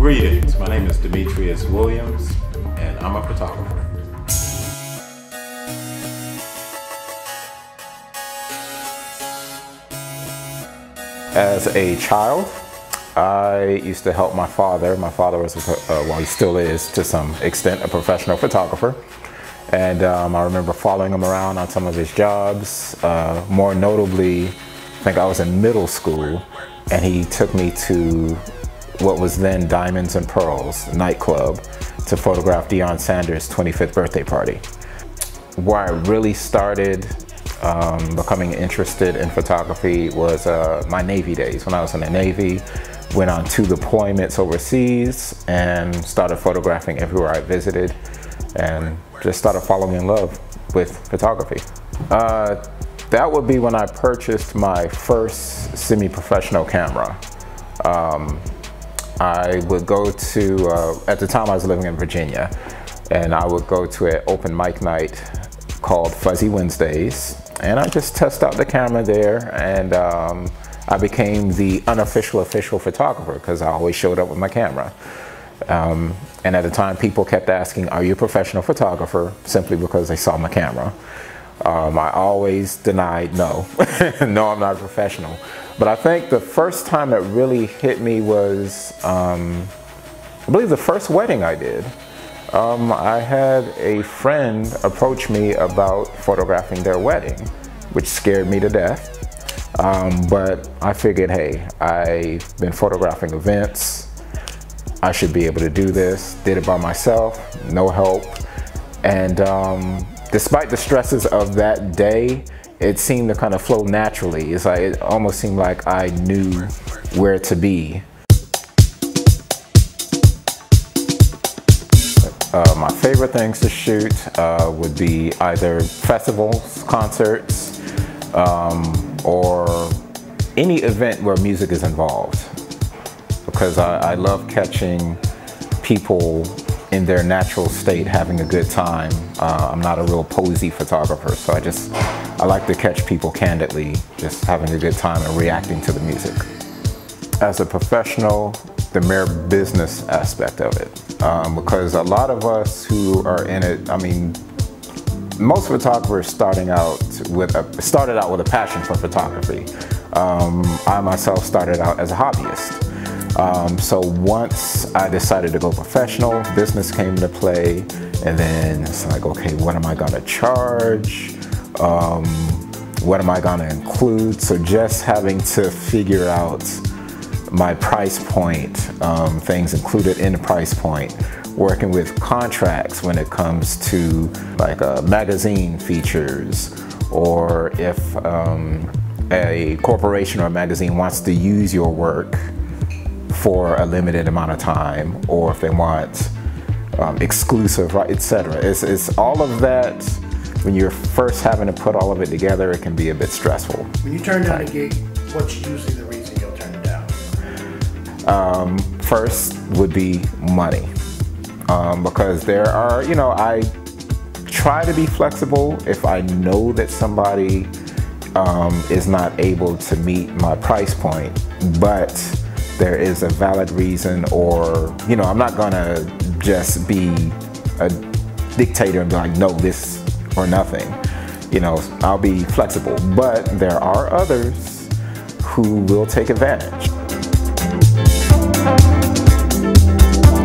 Greetings, my name is Demetrius Williams, and I'm a photographer. As a child, I used to help my father. My father was, well, he still is to some extent, a professional photographer. And I remember following him around on some of his jobs. More notably, I think I was in middle school, and he took me to what was then Diamonds and Pearls nightclub to photograph Deion Sanders' 25th birthday party. Where I really started becoming interested in photography was my Navy days. When I was in the Navy, went on 2 deployments overseas and started photographing everywhere I visited, and just started falling in love with photography. That would be when I purchased my first semi-professional camera. I would go to, at the time I was living in Virginia, and I would go to an open mic night called Fuzzy Wednesdays, and I just test out the camera there, and I became the unofficial official photographer because I always showed up with my camera. And at the time people kept asking, are you a professional photographer? Simply because they saw my camera. I always denied no. No, I'm not a professional. But I think the first time that really hit me was, I believe the first wedding I did. I had a friend approach me about photographing their wedding, which scared me to death. But I figured, hey, I've been photographing events. I should be able to do this. Did it by myself, no help. And despite the stresses of that day, it seemed to kind of flow naturally. It's like, it almost seemed like I knew where to be. My favorite things to shoot would be either festivals, concerts, or any event where music is involved. Because I love catching people in their natural state having a good time. I'm not a real posy photographer, so I like to catch people candidly just having a good time and reacting to the music. As a professional, the mere business aspect of it. Because a lot of us who are in it, I mean, most photographers started out with a passion for photography. I myself started out as a hobbyist. So once I decided to go professional, business came into play, and then it's like, okay, what am I gonna charge? What am I gonna include? So just having to figure out my price point, things included in the price point, working with contracts when it comes to like magazine features, or if a corporation or a magazine wants to use your work for a limited amount of time, or if they want exclusive, right, etc. It's all of that. When you're first having to put all of it together, it can be a bit stressful. When you turn down a gig, what's usually the reason you'll turn it down? First would be money, because there are, you know, I try to be flexible if I know that somebody is not able to meet my price point, but there is a valid reason, or, you know, I'm not gonna just be a dictator and be like, no, this or nothing. You know, I'll be flexible, but there are others who will take advantage.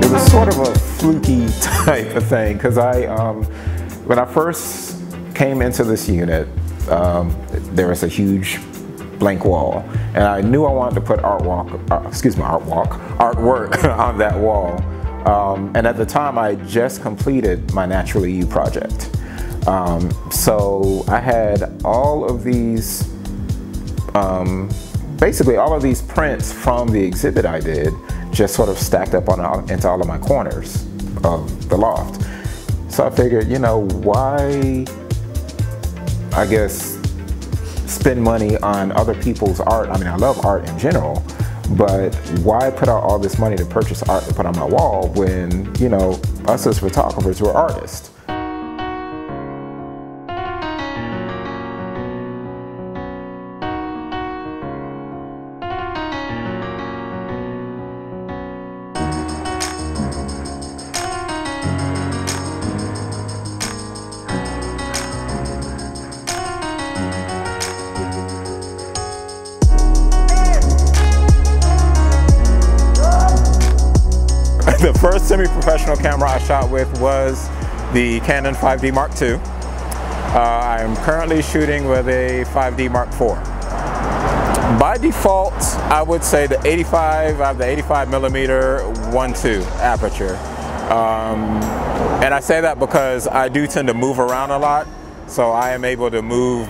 It was sort of a fluky type of thing, because when I first came into this unit, there was a huge blank wall, and I knew I wanted to put artwork on that wall. And at the time, I just completed my Natural EU project. So I had all of these, basically all of these prints from the exhibit I did, just sort of stacked up into all of my corners of the loft. So I figured, you know, why, I guess, spend money on other people's art? I mean, I love art in general, but why put out all this money to purchase art to put on my wall when, you know, us as photographers, we're artists? The first semi-professional camera I shot with was the Canon 5D Mark II. I'm currently shooting with a 5D Mark IV. By default, I would say the 85, I have the 85mm 1.2 aperture. And I say that because I do tend to move around a lot, so I am able to move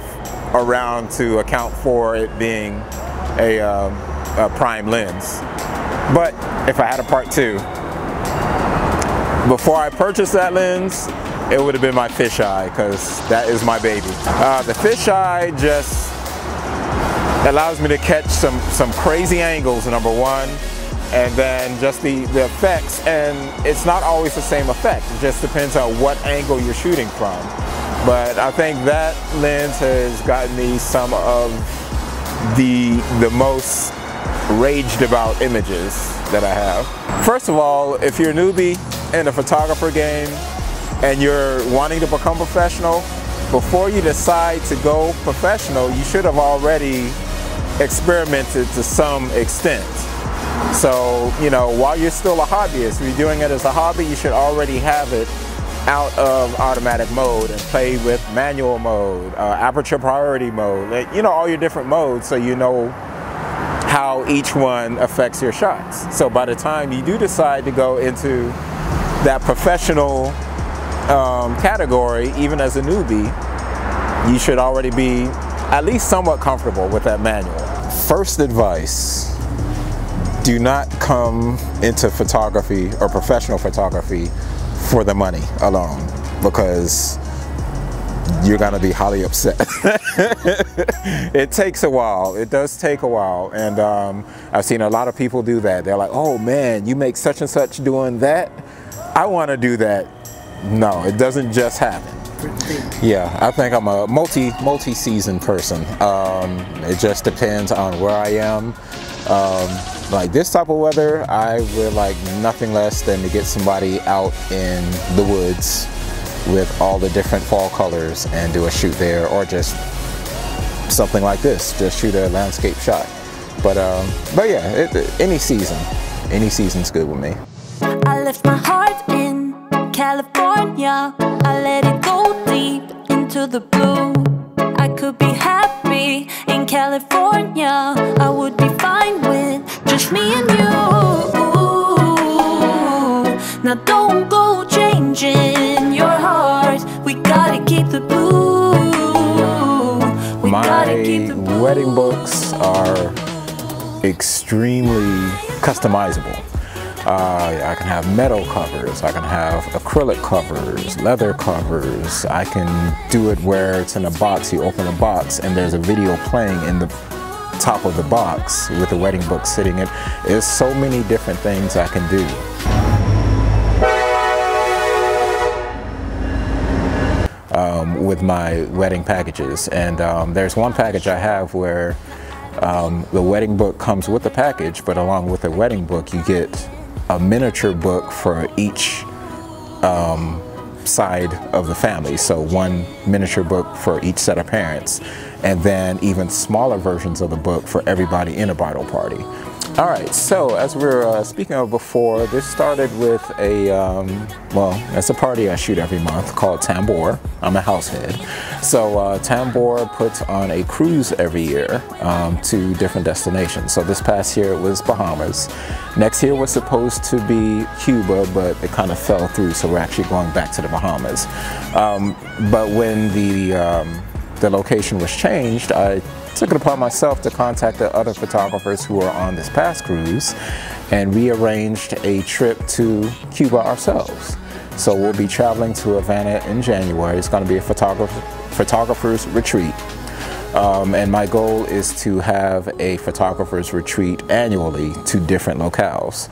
around to account for it being a prime lens. But if I had a Part 2, before I purchased that lens, it would have been my fisheye, because that is my baby. The fisheye just allows me to catch some crazy angles, number one, and then just the effects, and it's not always the same effect. It just depends on what angle you're shooting from. But I think that lens has gotten me some of the most raged about images that I have. First of all, if you're a newbie in the photographer game and you're wanting to become professional, before you decide to go professional, you should have already experimented to some extent. So, you know, while you're still a hobbyist, if you're doing it as a hobby, you should already have it out of automatic mode and play with manual mode, aperture priority mode, you know, all your different modes, so you know how each one affects your shots. So by the time you do decide to go into that professional category, even as a newbie, you should already be at least somewhat comfortable with that manual. First advice: do not come into photography or professional photography for the money alone, because you're gonna be highly upset. It takes a while. It does take a while, and I've seen a lot of people do that. They're like, "Oh man, you make such and such doing that. I want to do that." No, it doesn't just happen. Yeah, I think I'm a multi-season person. It just depends on where I am. Like this type of weather, I would like nothing less than to get somebody out in the woods with all the different fall colors and do a shoot there, or just something like this, just shoot a landscape shot. But yeah, any season's good with me. I left my heart in California. I let it go deep into the blue. I could be happy in California. I would be fine with just me and you. Now don't go changing your heart. We gotta keep the blue. My wedding books are extremely customizable. I can have metal covers, I can have acrylic covers, leather covers. I can do it where it's in a box. You open the box and there's a video playing in the top of the box with the wedding book sitting in. There's so many different things I can do. With my wedding packages, and there's one package I have where the wedding book comes with the package, but along with the wedding book you get a miniature book for each side of the family. So one miniature book for each set of parents, and then even smaller versions of the book for everybody in a bridal party. All right, so as we were speaking of before, this started with a, well, it's a party I shoot every month called Tambor. I'm a house head. So Tambor puts on a cruise every year to different destinations. So this past year it was Bahamas. Next year was supposed to be Cuba, but it kind of fell through, so we're actually going back to the Bahamas. But when the location was changed, I took it upon myself to contact the other photographers who were on this past cruise, and we arranged a trip to Cuba ourselves. So we'll be traveling to Havana in January. It's going to be a photographer's retreat. And my goal is to have a photographer's retreat annually to different locales.